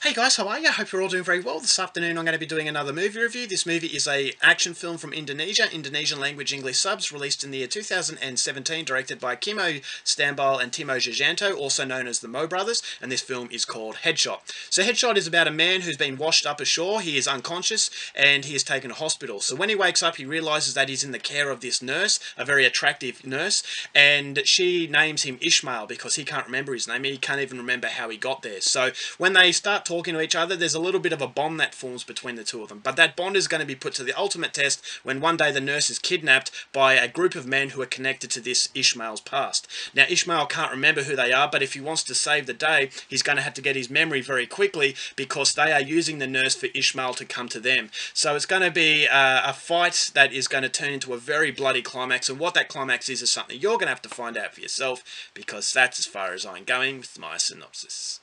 Hey guys, how are you? Hope you're all doing very well. This afternoon I'm going to be doing another movie review. This movie is a action film from Indonesia, Indonesian language English subs, released in the year 2017, directed by Kimo Stambal and Timo Giganto, also known as the Mo Brothers, and this film is called Headshot. So Headshot is about a man who's been washed up ashore. He is unconscious and he is taken to hospital. So when he wakes up, he realizes that he's in the care of this nurse, a very attractive nurse, and she names him Ishmael because he can't remember his name. He can't even remember how he got there. So when they start talking to each other, there's a little bit of a bond that forms between the two of them. But that bond is going to be put to the ultimate test when one day the nurse is kidnapped by a group of men who are connected to this Ishmael's past. Now, Ishmael can't remember who they are, but if he wants to save the day, he's going to have to get his memory very quickly because they are using the nurse for Ishmael to come to them. So it's going to be a fight that is going to turn into a very bloody climax, and what that climax is something you're going to have to find out for yourself, because that's as far as I'm going with my synopsis.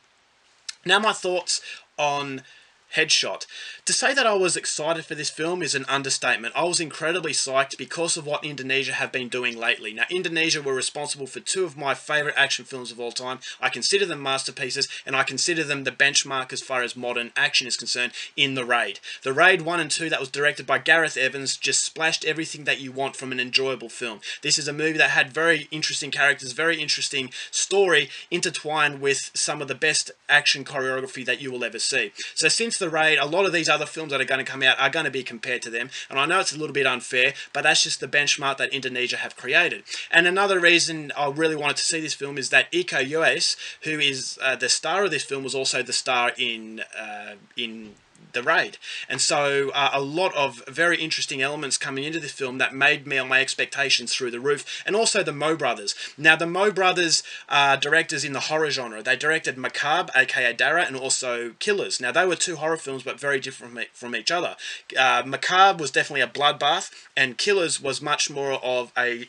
Now, my thoughts on Headshot. To say that I was excited for this film is an understatement. I was incredibly psyched because of what Indonesia have been doing lately. Now, Indonesia were responsible for two of my favourite action films of all time. I consider them masterpieces, and I consider them the benchmark as far as modern action is concerned in The Raid. The Raid 1 and 2, that was directed by Gareth Evans, just splashed everything that you want from an enjoyable film. This is a movie that had very interesting characters, very interesting story, intertwined with some of the best action choreography that you will ever see. So since The Raid, a lot of these other films that are going to come out are going to be compared to them, and I know it's a little bit unfair, but that's just the benchmark that Indonesia have created. And another reason I really wanted to see this film is that Iko Uwais, who is the star of this film, was also the star in The Raid. And so a lot of very interesting elements coming into this film that made my expectations through the roof. And also the Mo Brothers. Now, the Mo Brothers are directors in the horror genre. They directed Macabre, aka Dara, and also Killers. Now, they were two horror films, but very different from each other. Macabre was definitely a bloodbath, and Killers was much more of a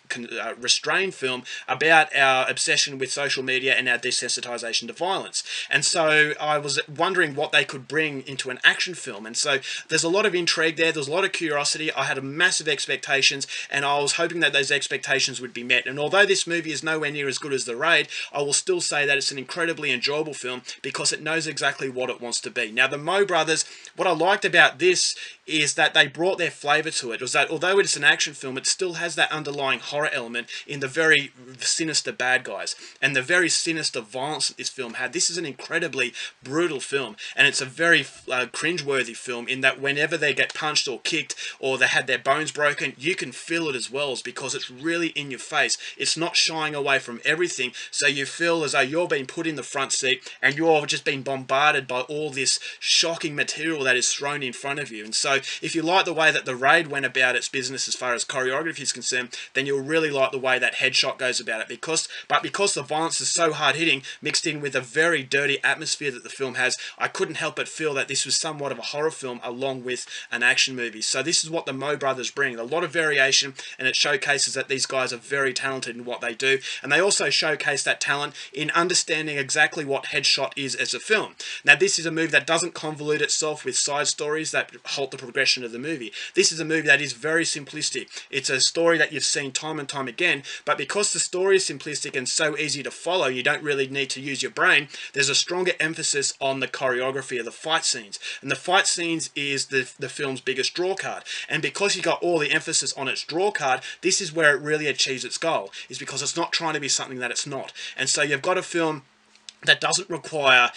restrained film about our obsession with social media and our desensitization to violence. And so I was wondering what they could bring into an action film, and so there's a lot of intrigue there's a lot of curiosity. I had massive expectations, and I was hoping that those expectations would be met. And although this movie is nowhere near as good as The Raid, I will still say that it's an incredibly enjoyable film because it knows exactly what it wants to be. Now, the Mo Brothers, what I liked about this is that they brought their flavour to it. Was that although it's an action film, it still has that underlying horror element in the very sinister bad guys and the very sinister violence that this film had. This is an incredibly brutal film, and it's a very cringeworthy film in that whenever they get punched or kicked or they had their bones broken, you can feel it as well, because it's really in your face. It's not shying away from everything, so you feel as though you're being put in the front seat and you're just being bombarded by all this shocking material that is thrown in front of you. And so if you like the way that The Raid went about its business as far as choreography is concerned, then you'll really like the way that Headshot goes about it, because the violence is so hard-hitting, mixed in with a very dirty atmosphere that the film has, I couldn't help but feel that this was somewhat of a horror film along with an action movie. So this is what the Mo Brothers bring, a lot of variation, and it showcases that these guys are very talented in what they do, and they also showcase that talent in understanding exactly what Headshot is as a film. Now, this is a movie that doesn't convolute itself with side stories that halt the progression of the movie. This is a movie that is very simplistic. It's a story that you've seen time and time again, but because the story is simplistic and so easy to follow, you don't really need to use your brain, there's a stronger emphasis on the choreography of the fight scenes. And the fight scenes is the film's biggest draw card. And because you got all the emphasis on its draw card, this is where it really achieves its goal, is because it's not trying to be something that it's not. And so you've got a film that doesn't require,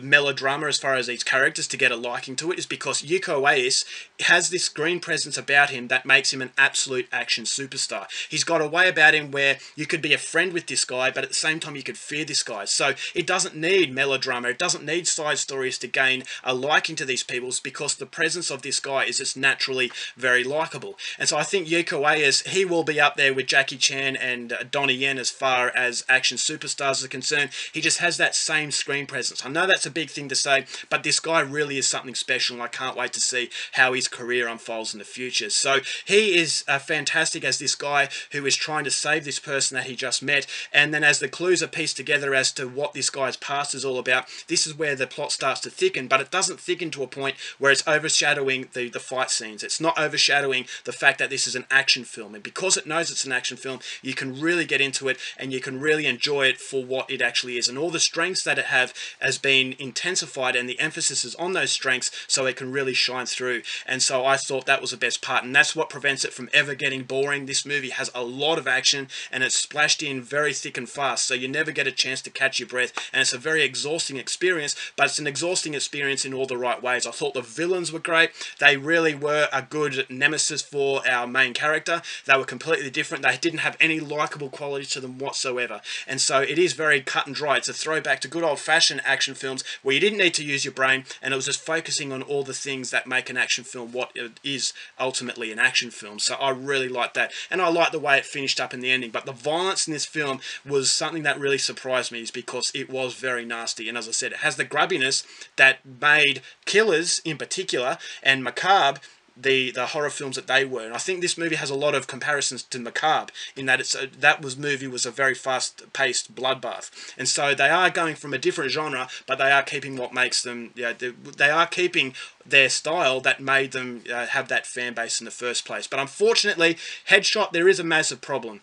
melodrama as far as these characters to get a liking to it, is because Iko Uwais has this screen presence about him that makes him an absolute action superstar. He's got a way about him where you could be a friend with this guy, but at the same time you could fear this guy. So it doesn't need melodrama, it doesn't need side stories to gain a liking to these people, because the presence of this guy is just naturally very likable. And so I think Iko Uwais, he will be up there with Jackie Chan and Donnie Yen as far as action superstars are concerned. He just has that same screen presence. I know that's a big thing to say, but this guy really is something special, and I can't wait to see how his career unfolds in the future. So he is fantastic as this guy who is trying to save this person that he just met, and then as the clues are pieced together as to what this guy's past is all about, this is where the plot starts to thicken, but it doesn't thicken to a point where it's overshadowing the fight scenes. It's not overshadowing the fact that this is an action film, and because it knows it's an action film, you can really get into it and you can really enjoy it for what it actually is. And all the strengths that it have has been intensified, and the emphasis is on those strengths so it can really shine through. And so I thought that was the best part, and that's what prevents it from ever getting boring. This movie has a lot of action, and it's splashed in very thick and fast, so you never get a chance to catch your breath, and it's a very exhausting experience, but it's an exhausting experience in all the right ways. I thought the villains were great. They really were a good nemesis for our main character. They were completely different. They didn't have any likable quality to them whatsoever, and so it is very cut and dry. It's a throwback to good old-fashioned action films where you didn't need to use your brain, and it was just focusing on all the things that make an action film what it is ultimately an action film. So I really liked that, and I liked the way it finished up in the ending. But the violence in this film was something that really surprised me, is because it was very nasty, and as I said, it has the grubbiness that made Killers in particular and Macabre the horror films that they were. And I think this movie has a lot of comparisons to Macabre in that movie was a very fast-paced bloodbath, and so they are going from a different genre, but they are keeping what makes them, they are keeping their style that made them have that fan base in the first place. But unfortunately, Headshot, there is a massive problem.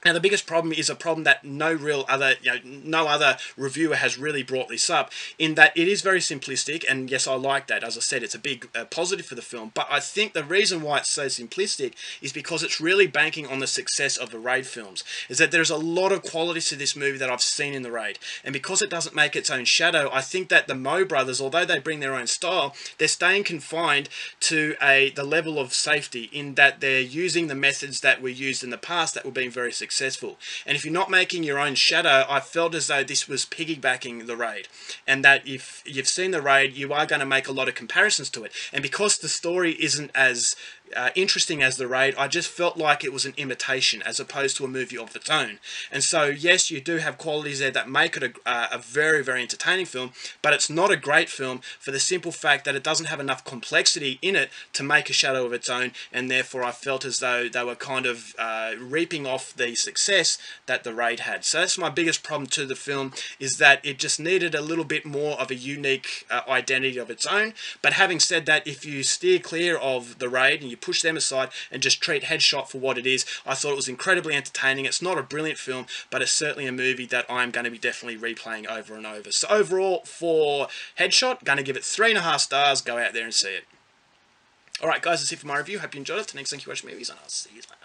Now, the biggest problem is a problem that no other reviewer has really brought this up, in that it is very simplistic, and yes, I like that. As I said, it's a big positive for the film, but I think the reason why it's so simplistic is because it's really banking on the success of the Raid films, is that there's a lot of qualities to this movie that I've seen in the Raid, and because it doesn't make its own shadow, I think that the Moe brothers, although they bring their own style, they're staying confined to the level of safety, in that they're using the methods that were used in the past that were being very successful. And if you're not making your own shadow, I felt as though this was piggybacking the Raid, and that if you've seen the Raid, you are going to make a lot of comparisons to it. And because the story isn't as interesting as the Raid, I just felt like it was an imitation as opposed to a movie of its own. And so yes, you do have qualities there that make it a very, very entertaining film, but it's not a great film for the simple fact that it doesn't have enough complexity in it to make a shadow of its own, and therefore I felt as though they were kind of reaping off the success that the Raid had. So that's my biggest problem to the film, is that it just needed a little bit more of a unique identity of its own. But having said that, if you steer clear of the Raid and you push them aside and just treat Headshot for what it is, I thought it was incredibly entertaining. It's not a brilliant film, but it's certainly a movie that I'm going to be definitely replaying over and over. So overall, for Headshot, going to give it 3.5 stars. Go out there and see it. Alright guys, that's it for my review. Hope you enjoyed it. Till next time, you watch movies, and I'll see you later.